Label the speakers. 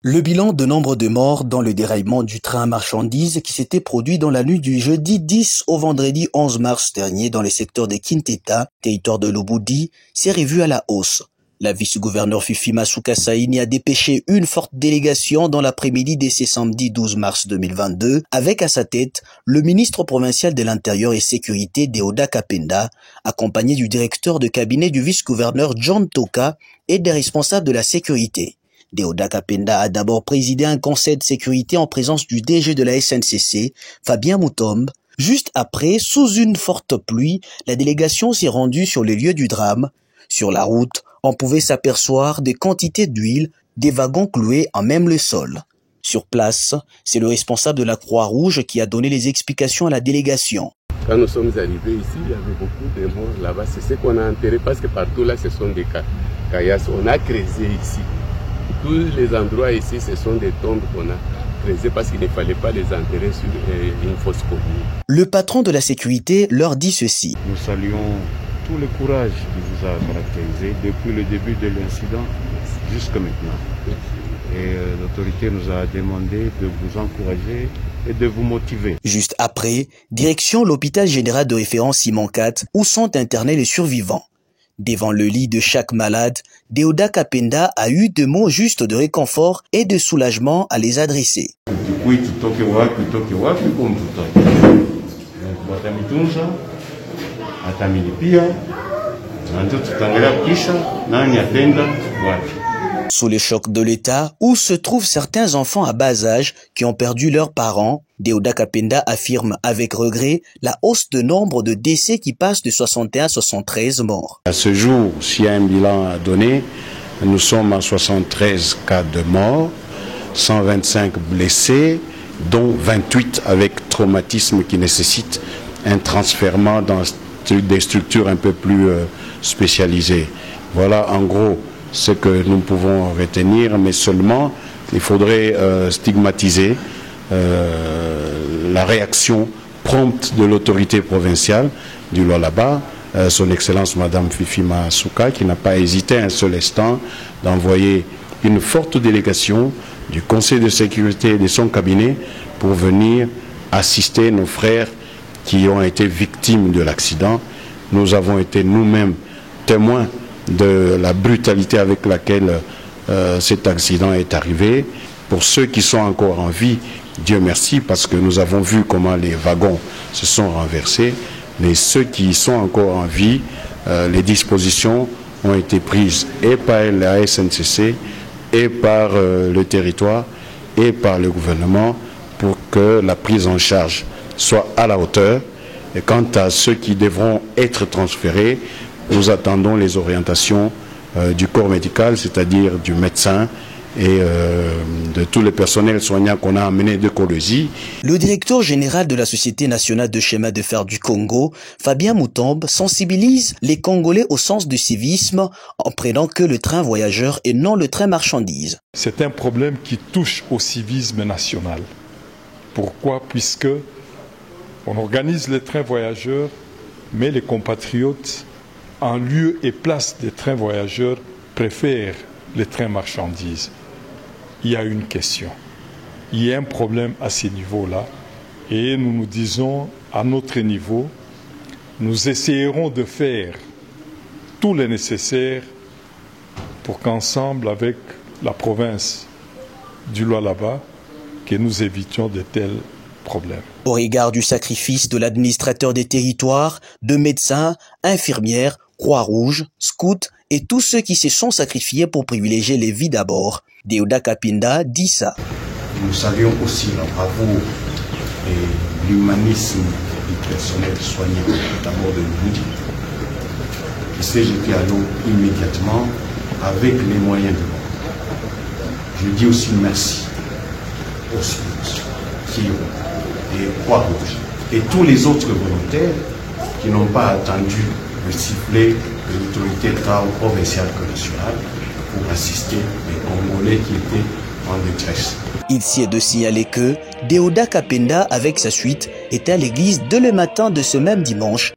Speaker 1: Le bilan de nombre de morts dans le déraillement du train à marchandises qui s'était produit dans la nuit du jeudi 10 au vendredi 11 mars dernier dans les secteurs de Kinteta, territoire de Lobudi, s'est revu à la hausse. La vice-gouverneur Fifi Masuka Saini a dépêché une forte délégation dans l'après-midi de ce samedi 12 mars 2022, avec à sa tête le ministre provincial de l'Intérieur et Sécurité Deoda Kapenda, accompagné du directeur de cabinet du vice-gouverneur John Toka et des responsables de la sécurité. Deoda Kapenda a d'abord présidé un conseil de sécurité en présence du DG de la SNCC, Fabien Mutombe. Juste après, sous une forte pluie, la délégation s'est rendue sur le lieu du drame. Sur la route, on pouvait s'apercevoir des quantités d'huile, des wagons cloués en même le sol. Sur place, c'est le responsable de la Croix-Rouge qui a donné les explications à la délégation.
Speaker 2: Quand nous sommes arrivés ici, il y avait beaucoup de morts là-bas. C'est ce qu'on a enterré parce que partout là, ce sont des caillasses. On a creusé ici. Tous les endroits ici, ce sont des tombes qu'on a creusées parce qu'il ne fallait pas les enterrer sur une fosse commune.
Speaker 1: Le patron de la sécurité leur dit ceci.
Speaker 3: Nous saluons tout le courage qui vous a caractérisé depuis le début de l'incident jusqu'à maintenant. Et l'autorité nous a demandé de vous encourager et de vous motiver.
Speaker 1: Juste après, direction l'hôpital général de référence Simon 4 où sont internés les survivants. Devant le lit de chaque malade, Deoda Kapenda a eu des mots justes de réconfort et de soulagement à les adresser. Sous le choc de l'État, où se trouvent certains enfants à bas âge qui ont perdu leurs parents, Deoda Kapenda affirme avec regret la hausse de nombre de décès qui passe de 61 à 73 morts.
Speaker 3: À ce jour, s'il y a un bilan à donner, nous sommes à 73 cas de morts, 125 blessés, dont 28 avec traumatisme qui nécessitent un transfèrement dans des structures un peu plus spécialisées. Voilà en gros ce que nous pouvons retenir, mais seulement il faudrait stigmatiser la réaction prompte de l'autorité provinciale du Lualaba, son Excellence Madame Fifi Masuka, qui n'a pas hésité un seul instant d'envoyer une forte délégation du Conseil de sécurité et de son cabinet pour venir assister nos frères qui ont été victimes de l'accident. Nous avons été nous-mêmes témoins de la brutalité avec laquelle cet accident est arrivé. Pour ceux qui sont encore en vie, Dieu merci, parce que nous avons vu comment les wagons se sont renversés. Mais ceux qui sont encore en vie, les dispositions ont été prises et par la SNCC, et par le territoire, et par le gouvernement, pour que la prise en charge soit à la hauteur. Et quant à ceux qui devront être transférés, nous attendons les orientations du corps médical, c'est-à-dire du médecin et de tous les personnels soignants qu'on a amenés de Kolosi.
Speaker 1: Le directeur général de la Société nationale de chemin de fer du Congo, Fabien Mutombe, sensibilise les Congolais au sens du civisme en prenant que le train voyageur et non le train marchandise.
Speaker 4: C'est un problème qui touche au civisme national. Pourquoi? Puisque on organise les trains voyageurs, mais les compatriotes, en lieu et place des trains voyageurs, préfèrent les trains marchandises. Il y a une question. Il y a un problème à ce niveau-là. Et nous nous disons, à notre niveau, nous essayerons de faire tout le nécessaire pour qu'ensemble, avec la province du Lualaba, que nous évitions de tels problèmes.
Speaker 1: Au regard du sacrifice de l'administrateur des territoires, de médecins, infirmières, Croix-Rouge, scouts et tous ceux qui se sont sacrifiés pour privilégier les vies d'abord, Deoda Kapenda dit ça.
Speaker 3: Nous saluons aussi la bravoure et l'humanisme du personnel soignant, d'abord de Lobudi, qui s'est jeté à l'eau immédiatement avec les moyens de l'ordre. Je dis aussi merci aux scouts, et Croix-Rouge et tous les autres volontaires qui n'ont pas attendu le sifflet de l'autorité provinciale que nationale pour assister les Congolais qui étaient en détresse.
Speaker 1: Il s'y est de signaler que Deoda Kapenda, avec sa suite, était à l'église dès le matin de ce même dimanche